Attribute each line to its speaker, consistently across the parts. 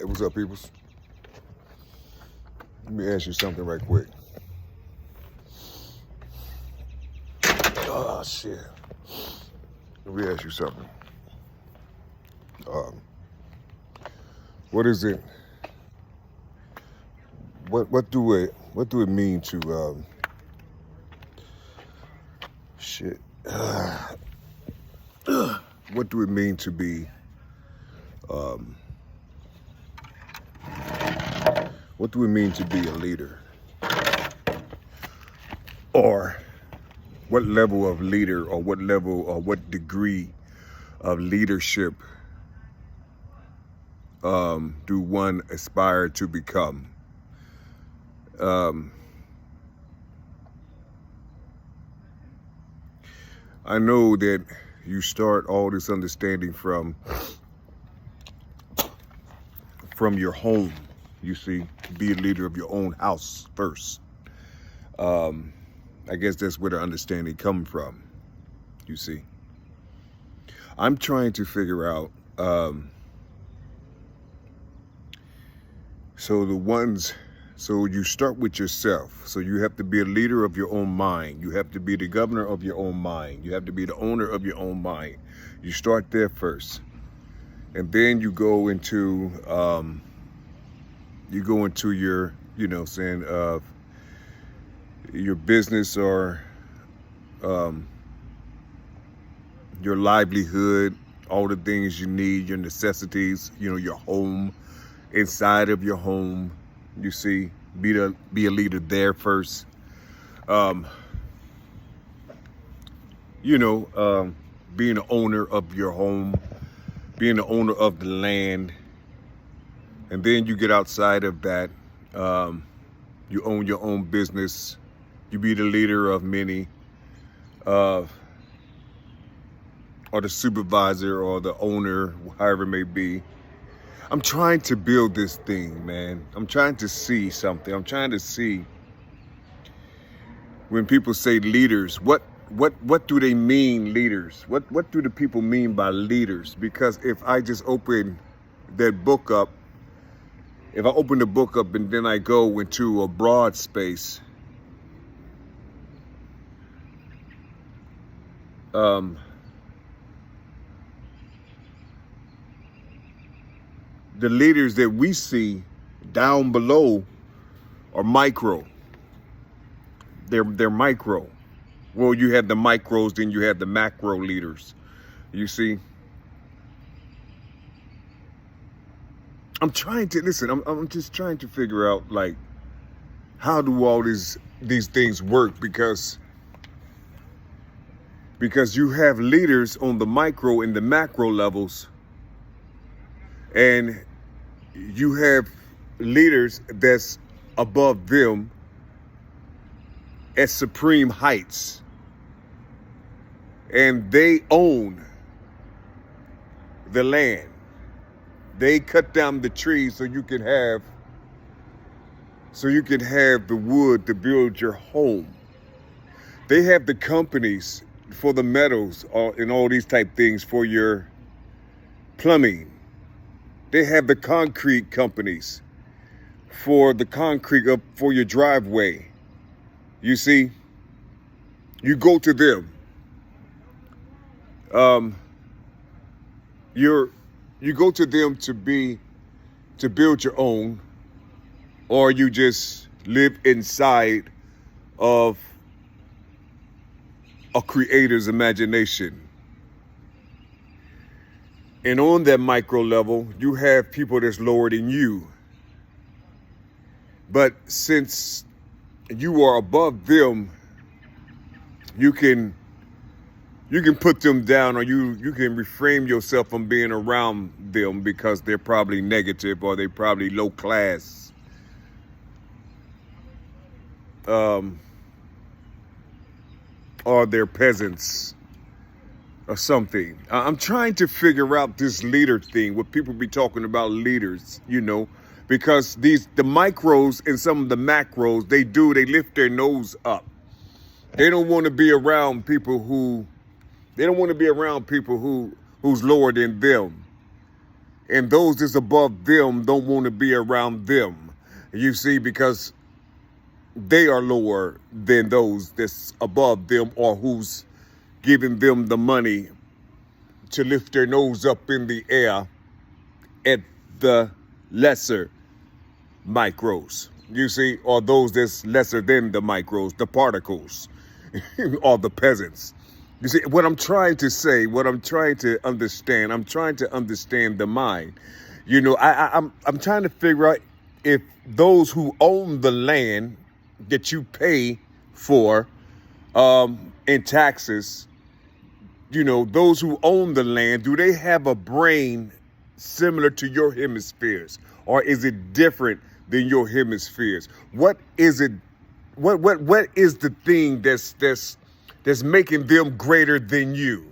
Speaker 1: Hey, what's up, peoples? Let me ask you something right quick. Oh, shit. Let me ask you something. Um, what is it? What do it mean to shit? What do it mean to be? What do it mean to be a leader? Or what level of leader, or what level, or what degree of leadership do one aspire to become? I know that you start all this understanding from your home. You see, be a leader of your own house first. I guess that's where the understanding comes from. You see, I'm trying to figure out. So you start with yourself. So you have to be a leader of your own mind. You have to be the governor of your own mind. You have to be the owner of your own mind. You start there first, and then you go into your, your business, or your livelihood, all the things you need, your necessities, your home, inside of your home. You see, be a leader there first. Being the owner of your home, being the owner of the land, and then you get outside of that. You own your own business. You be the leader of many, or the supervisor, or the owner, however it may be. I'm trying to build this thing, man. I'm trying to see something. I'm trying to see, when people say leaders, what do they mean, leaders? What do the people mean by leaders? Because if I just open that book up, if I open the book up and then I go into a broad space, the leaders that we see down below are micro. They're micro. Well, you have the micros, then you have the macro leaders. You see, I'm trying to listen. I'm just trying to figure out, like, how do all these things work? Because you have leaders on the micro and the macro levels, and you have leaders that's above them at supreme heights, and they own the land. They cut down the trees so you can have the wood to build your home. They have the companies for the metals, and all these type things for your plumbing. They have the concrete companies for the concrete up for your driveway. You see, you go to them. You go to them to build your own, or you just live inside of a creator's imagination. And on that micro level, you have people that's lower than you. But since you are above them, you can put them down, or you can refrain yourself from being around them because they're probably negative, or they're probably low class. Or they're peasants or something. I'm trying to figure out this leader thing, what people be talking about leaders, because the micros and some of the macros, they lift their nose up. They don't want to be around people who's lower than them. and those that's above them don't want to be around them. You see, because they are lower than those that's above them, or who's giving them the money to lift their nose up in the air at the lesser micros. You see, or those that's lesser than the micros, the particles, or the peasants. You see, what I'm trying to say, what I'm trying to understand, I'm trying to understand the mind. You know, I'm trying to figure out if those who own the land that you pay for in taxes, you know, those who own the land, do they have a brain similar to your hemispheres, or is it different than your hemispheres? What is it? What is the thing that's making them greater than you?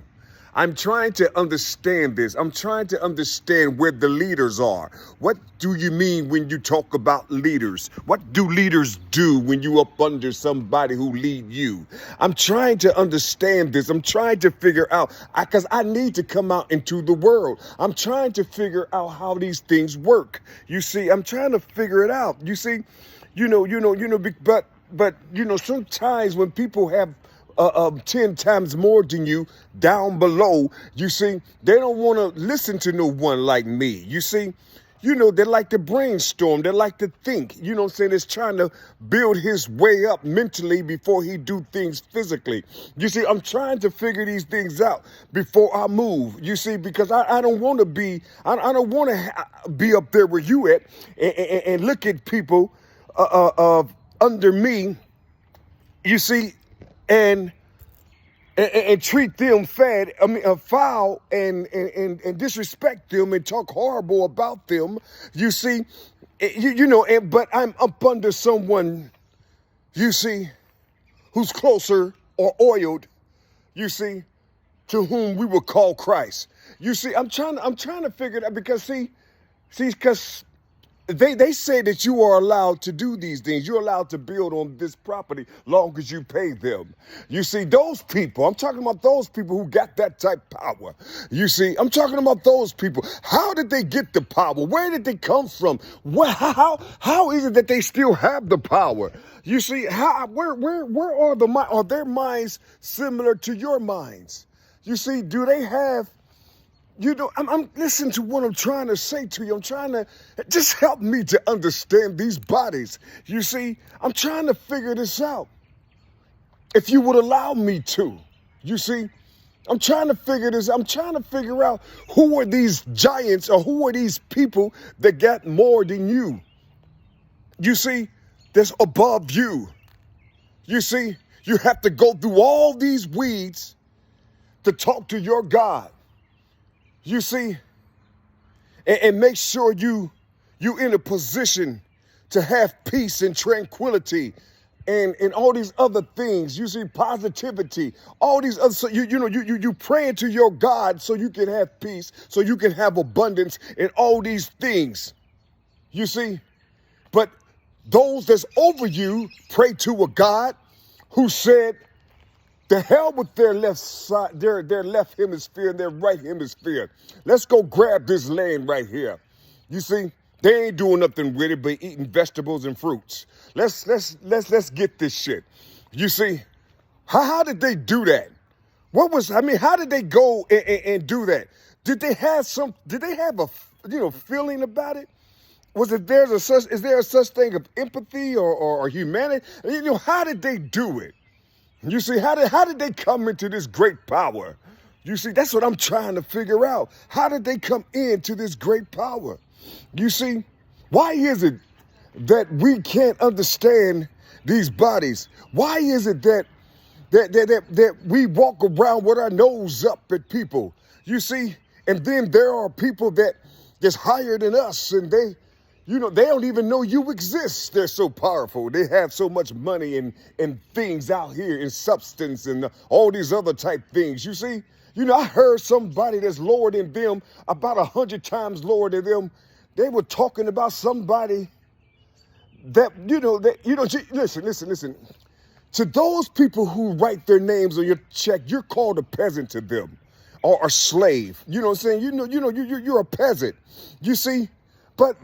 Speaker 1: I'm trying to understand this. I'm trying to understand where the leaders are. What do you mean when you talk about leaders? What do leaders do when you up under somebody who lead you? I'm trying to understand this. I'm trying to figure out, because I need to come out into the world. I'm trying to figure out how these things work. You see, I'm trying to figure it out. You see, but sometimes when people have 10 times more than you down below, you see, they don't want to listen to no one like me. You see, they like to brainstorm. They like to think, what I'm saying? It's trying to build his way up mentally before he do things physically. You see, I'm trying to figure these things out before I move. You see, because I don't want to be, I don't want to be up there where you at and look at people under me, you see, and treat them foul and disrespect them and talk horrible about them. You see, but I'm up under someone, you see, who's closer or oiled, you see, to whom we will call Christ. You see, I'm trying to figure it out, because because they say that you are allowed to do these things. You're allowed to build on this property long as you pay them. You see, those people, I'm talking about those people who got that type of power. You see, I'm talking about those people. How did they get the power? Where did they come from? How is it that they still have the power? You see, where are their minds similar to your minds? You see, do they have, I'm listening to what I'm trying to say to you. I'm trying to just help me to understand these bodies. You see, I'm trying to figure this out. If you would allow me to, you see, I'm trying to figure this. I'm trying to figure out who are these giants, or who are these people that got more than you. You see, that's above you. You see, you have to go through all these weeds to talk to your God. You see, and make sure you in a position to have peace and tranquility and all these other things. You see, positivity, all these other, so you praying to your God so you can have peace, so you can have abundance and all these things. You see, but those that's over you pray to a God who said, the hell with their left side, their left hemisphere and their right hemisphere. Let's go grab this land right here. You see, they ain't doing nothing with it but eating vegetables and fruits. Let's get this shit. You see, how did they do that? How did they go and do that? Did they have a feeling about it? Is there a such thing of empathy or humanity? How did they do it? You see, how did they come into this great power? You see, that's what I'm trying to figure out. How did they come into this great power? You see, why is it that we can't understand these bodies? Why is it that we walk around with our nose up at people? You see, and then there are people that's higher than us, and they don't even know you exist. They're so powerful. They have so much money and things out here, and substance and all these other type things. You see, I heard somebody that's lower than them, about 100 times lower than them. They were talking about somebody that, listen. To those people who write their names on your check, you're called a peasant to them. or a slave. You know what I'm saying? You're a peasant. You see? But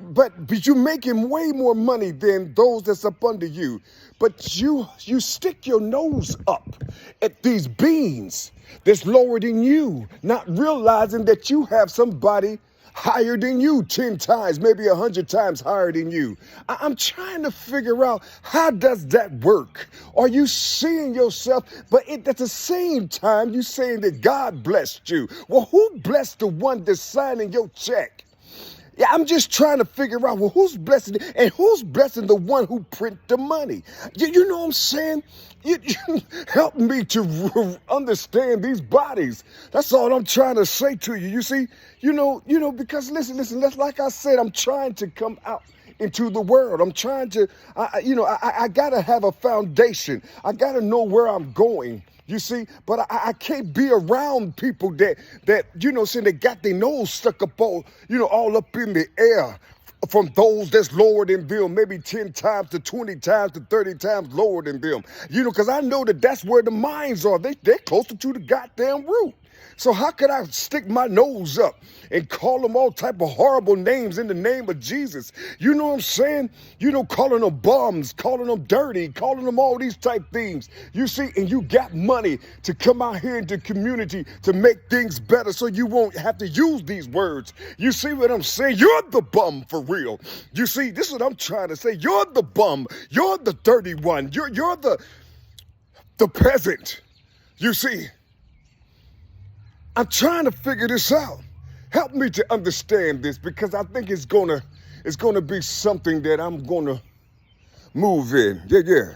Speaker 1: you're making way more money than those that's up under you. But you stick your nose up at these beings that's lower than you, not realizing that you have somebody higher than you 10 times, maybe 100 times higher than you. I'm trying to figure out, how does that work? Are you seeing yourself, but at the same time, you saying that God blessed you? Well, who blessed the one that's signing your check? Yeah, I'm just trying to figure out, well, who's blessing it, and who's blessing the one who print the money? You know what I'm saying? You help me to understand these bodies. That's all I'm trying to say to you. You see, because listen, like I said, I'm trying to come out into the world. I'm trying to, I gotta have a foundation. I gotta know where I'm going. You see, but I can't be around people that saying they got their nose stuck up all up in the air from those that's lower than them, maybe 10 times to 20 times to 30 times lower than them. Because I know that's where the minds are. They're closer to the goddamn root. So how could I stick my nose up and call them all type of horrible names in the name of Jesus? You know what I'm saying? Calling them bums, calling them dirty, calling them all these type things. You see, and you got money to come out here in the community to make things better so you won't have to use these words. You see what I'm saying? You're the bum for real. You see, this is what I'm trying to say. You're the bum. You're the dirty one. You're the peasant. You see? I'm trying to figure this out. Help me to understand this, because I think it's gonna be something that I'm gonna move in. Yeah.